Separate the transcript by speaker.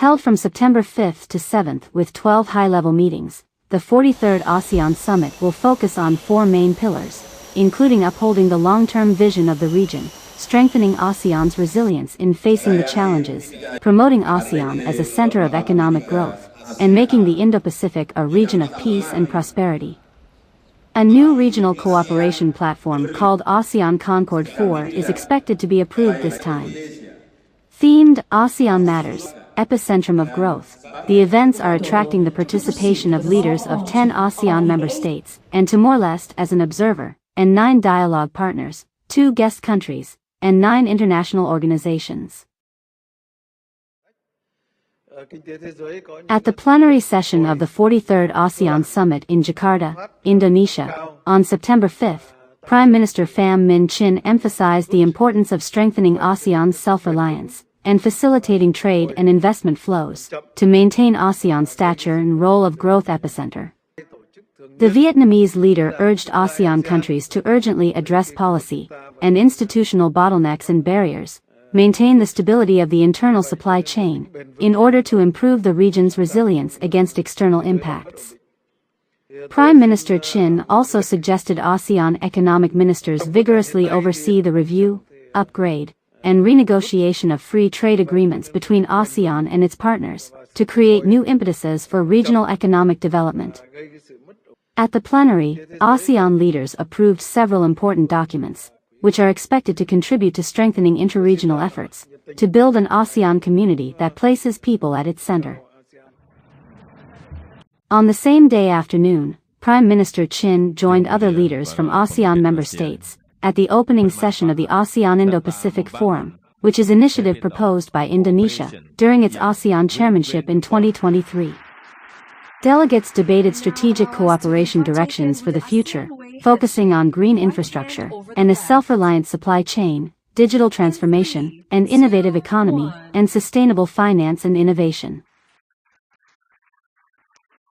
Speaker 1: Held from September 5th to 7th with 12 high-level meetings, the 43rd ASEAN Summit will focus on 4 main pillars, including upholding the long-term vision of the region, strengthening ASEAN's resilience in facing the challenges, promoting ASEAN as a center of economic growth, and making the Indo-Pacific a region of peace and prosperity. A new regional cooperation platform called ASEAN Concord 4 is expected to be approved this time. Themed ASEAN Matters, Epicentrum of Growth, the events are attracting the participation of leaders of 10 ASEAN member states, and Timor-Leste as an observer, and 9 dialogue partners, 2 guest countries, and 9 international organizations. At the plenary session of the 43rd ASEAN Summit in Jakarta, Indonesia, on September 5th, Prime Minister Pham Minh Chinh emphasized the importance of strengthening ASEAN's self-reliance and facilitating trade and investment flows to maintain ASEAN's stature and role of growth epicenter. The Vietnamese leader urged ASEAN countries to urgently address policy and institutional bottlenecks and barriers, maintain the stability of the internal supply chain, in order to improve the region's resilience against external impacts. Prime Minister Chinh also suggested ASEAN economic ministers vigorously oversee the review, upgrade, and renegotiation of free trade agreements between ASEAN and its partners, to create new impetuses for regional economic development. At the plenary, ASEAN leaders approved several important documents, which are expected to contribute to strengthening interregional efforts, to build an ASEAN community that places people at its center. On the same day afternoon, Prime Minister Chinh joined other leaders from ASEAN member states at the opening session of the ASEAN Indo-Pacific Forum, which is an initiative proposed by Indonesia during its ASEAN chairmanship in 2023. Delegates debated strategic cooperation directions for the future, focusing on green infrastructure and a self-reliant supply chain, digital transformation, and innovative economy, and sustainable finance and innovation.